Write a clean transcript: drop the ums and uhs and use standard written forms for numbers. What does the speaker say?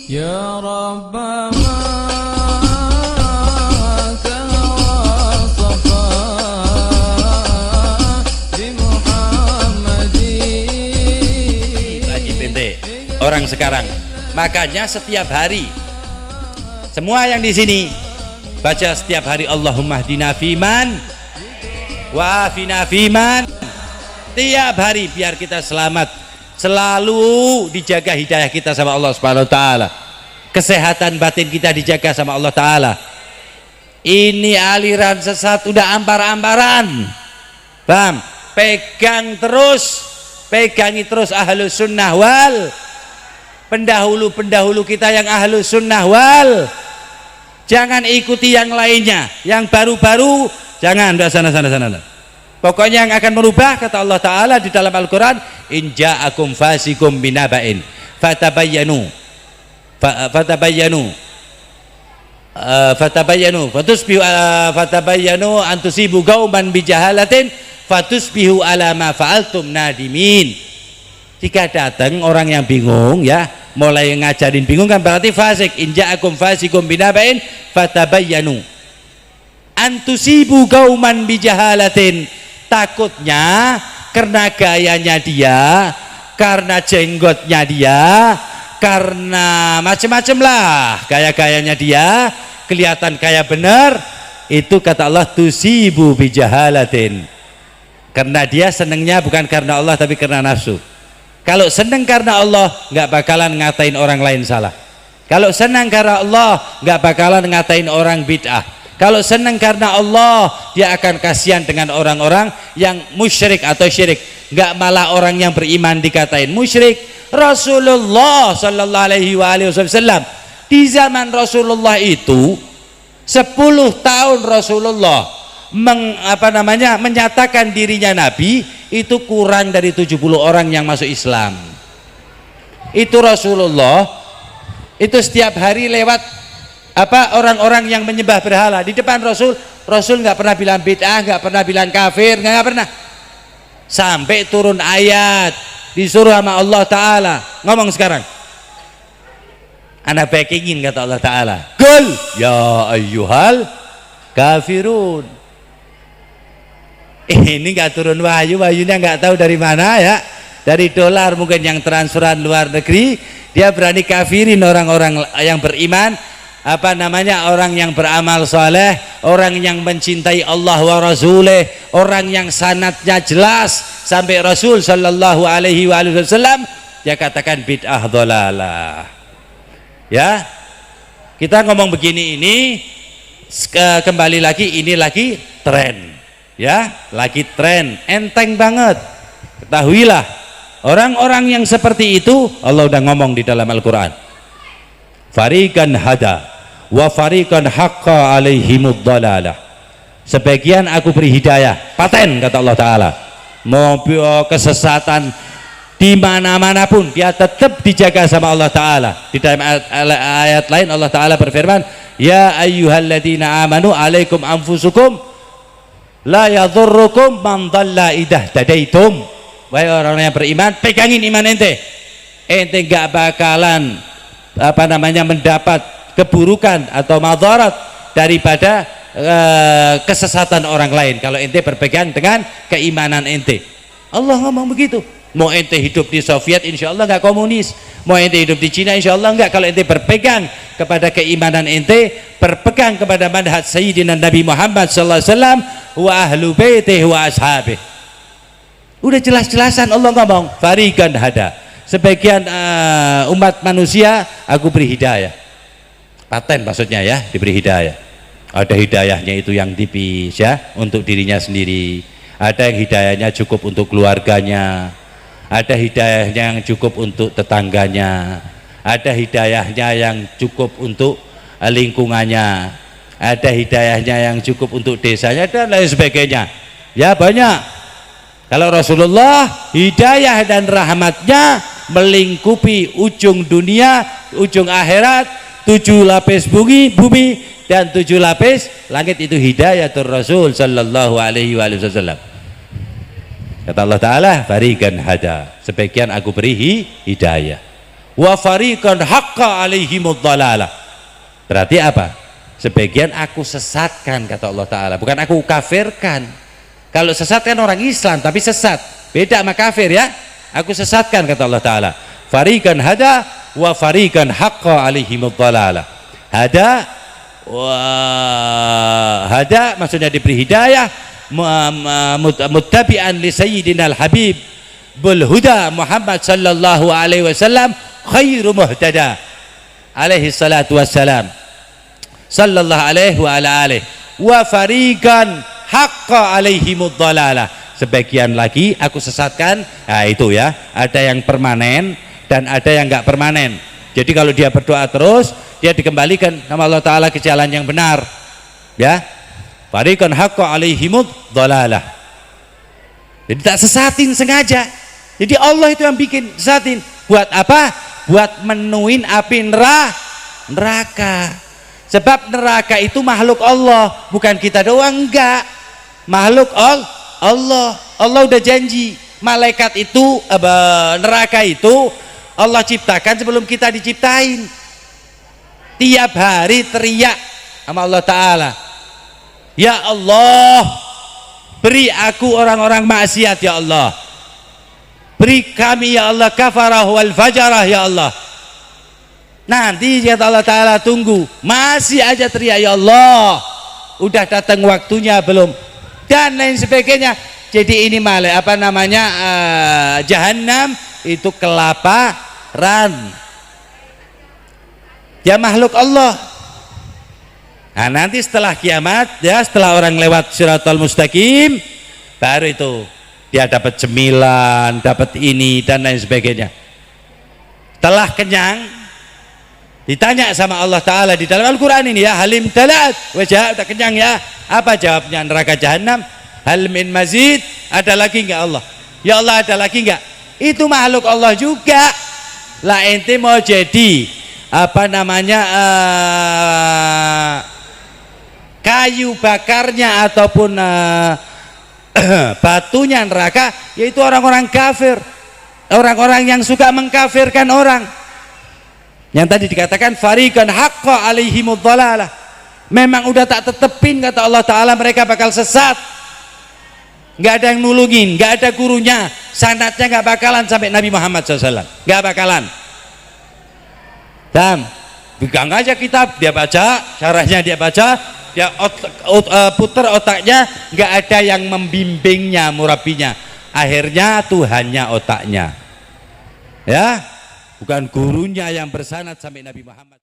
Ya Rabbana kana wasafa bi Muhammadin. Bagi bente orang sekarang, makanya setiap hari semua yang di sini baca setiap hari Allahumma hdina fiman wa afina fiman. Tiap hari biar kita selamat, selalu dijaga hidayah kita sama Allah Subhanahu wa taala. Kesehatan batin kita dijaga sama Allah taala. Ini aliran sesat udah ampar-amparan. Paham? Pegangi terus ahlus sunnah wal. Pendahulu-pendahulu kita yang ahlus sunnah wal. Jangan ikuti yang lainnya, yang baru-baru jangan. Udah sana. Pokoknya yang akan merubah, kata Allah Ta'ala di dalam Al-Quran, in ja'akum fasikum binaba'in fatabayyanu fatabayyanu antusibu gauman bijahalatin fatusbihu ala ma fa'altum nadimin. Jika datang orang yang bingung, ya mulai ngajarin bingung kan berarti fasik. In ja'akum fasikum binaba'in fatabayyanu antusibu gauman bijahalatin. Takutnya karena gayanya dia, karena jenggotnya dia, karena macam-macam lah gaya-gayanya dia, kelihatan kayak benar, itu kata Allah tusibu bijahalatin. Karena dia senengnya bukan karena Allah tapi karena nafsu. Kalau seneng karena Allah nggak bakalan ngatain orang lain salah. Kalau senang karena Allah nggak bakalan ngatain orang bid'ah. Kalau senang karena Allah, dia akan kasihan dengan orang-orang yang musyrik atau syirik. Enggak malah orang yang beriman dikatain musyrik. Rasulullah sallallahu alaihi wasallam di zaman Rasulullah itu 10 tahun Rasulullah menyatakan dirinya nabi, itu kurang dari 70 orang yang masuk Islam. Itu Rasulullah itu setiap hari lewat orang-orang yang menyembah berhala di depan Rasul nggak pernah bilang bid'ah, nggak pernah bilang kafir, nggak pernah. Sampai turun ayat disuruh sama Allah Ta'ala ngomong sekarang, anak backingin kata Allah Ta'ala, qul ya ayyuhal kafirun. Ini nggak turun wahyu, wahyunya nggak tahu dari mana ya, dari dolar mungkin yang transferan luar negeri. Dia berani kafirin orang-orang yang beriman, orang yang beramal soleh, orang yang mencintai Allah wa rasulih, orang yang sanadnya jelas sampai Rasul sallallahu alaihi wasallam, dia katakan bid'ah dhalalah. Ya, kita ngomong begini ini kembali lagi, ini lagi tren, ya, lagi tren, enteng banget. Ketahuilah orang-orang yang seperti itu Allah udah ngomong di dalam Al-Quran, fariqan hada wa fariqan haqqa alaihimud dhalalah. Sebagian aku beri hidayah, paten kata Allah Ta'ala. Mau kesesatan di mana-mana pun dia tetap dijaga sama Allah Ta'ala. Di dalam ayat lain Allah Ta'ala berfirman, ya ayyuhalladzina amanu alaikum anfusukum la yadhurrukum man dhalla idha tadaitum. Wahai orang yang beriman, pegangin iman ente gak bakalan mendapat keburukan atau madarat daripada kesesatan orang lain kalau ente berpegang dengan keimanan ente. Allah ngomong begitu. Mau ente hidup di Soviet insya Allah nggak komunis, mau ente hidup di Cina insya Allah nggak, kalau ente berpegang kepada keimanan ente, berpegang kepada manhaj Sayyidina Nabi Muhammad sallallahu alaihi wasallam wa ahlu baitih wa ashabih. Udah jelas-jelasan Allah ngomong fariqan hada, sebagian umat manusia aku beri hidayah. Paten maksudnya ya, diberi hidayah. Ada hidayahnya itu yang tipis ya, untuk dirinya sendiri. Ada yang hidayahnya cukup untuk keluarganya. Ada hidayahnya yang cukup untuk tetangganya. Ada hidayahnya yang cukup untuk lingkungannya. Ada hidayahnya yang cukup untuk desanya dan lain sebagainya. Ya banyak. Kalau Rasulullah hidayah dan rahmatnya melingkupi ujung dunia, ujung akhirat, 7 lapis bumi dan 7 lapis langit, itu hidayatul Rasul sallallahu alaihi wasallam. Kata Allah Ta'ala fariqan hada, sebagian aku beri hidayah, wa fariqan haqqa alaihimud dhalalah. Berarti apa? Sebagian aku sesatkan kata Allah Ta'ala, bukan aku kafirkan. Kalau sesat kan orang Islam tapi sesat, beda sama kafir ya. Aku sesatkan kata Allah Ta'ala. Fariqan hada wa fariqan haqqa alaihimud dhalalah. Hada maksudnya diberi hidayah, muttabi'an li sayyidina al-habib bul huda Muhammad sallallahu alaihi wasallam khairu muhtada alaihi salatu wassalam sallallahu alaihi wa ala alihi wa fariqan haqqa alaihimud dhalalah. Sebagian lagi aku sesatkan. Nah itu ya, ada yang permanen dan ada yang enggak permanen. Jadi kalau dia berdoa terus, dia dikembalikan sama Allah Ta'ala ke jalan yang benar ya. Fariqan haqqa alaihimud dhalalah. Jadi tak sesatin sengaja. Jadi Allah itu yang bikin sesatin. Buat apa? Buat menuin api neraka. Sebab neraka itu makhluk Allah, bukan kita doang, enggak. Makhluk Allah. Allah udah janji malaikat itu neraka itu Allah ciptakan sebelum kita diciptain. Tiap hari teriak sama Allah Ta'ala, ya Allah, beri aku orang-orang maksiat ya Allah, beri kami ya Allah kafarah wal fajarah ya Allah. Nanti kata Allah Ta'ala, tunggu, masih aja teriak ya Allah, udah datang waktunya belum, dan lain sebagainya. Jadi ini malah apa namanya, jahanam itu kelaparan, dia makhluk Allah. Nah nanti setelah kiamat ya, setelah orang lewat Shiratal Mustaqim, baru itu dia dapat cemilan, dapat ini dan lain sebagainya. Setelah kenyang, ditanya sama Allah Ta'ala di dalam Al-Quran ini ya, halim talat wajah, udah kenyang ya, apa jawabnya neraka jahanam? Hal min mazid, ada lagi enggak Allah? Ya Allah, ada lagi enggak? Itu makhluk Allah juga lah. Ente mau jadi apa namanya, kayu bakarnya ataupun batunya neraka, yaitu orang-orang kafir, orang-orang yang suka mengkafirkan orang, yang tadi dikatakan fariqan haqqa alaihimud dhalalah. Memang udah tak tetepin kata Allah Ta'ala, mereka bakal sesat, nggak ada yang nulungin, nggak ada gurunya, sanadnya nggak bakalan sampai Nabi Muhammad SAW, nggak bakalan. Dan pegang aja kitab, dia baca, syarahnya dia baca, dia puter otaknya, nggak ada yang membimbingnya, murabinya. Akhirnya Tuhannya otaknya, ya, bukan gurunya yang bersanad sampai Nabi Muhammad.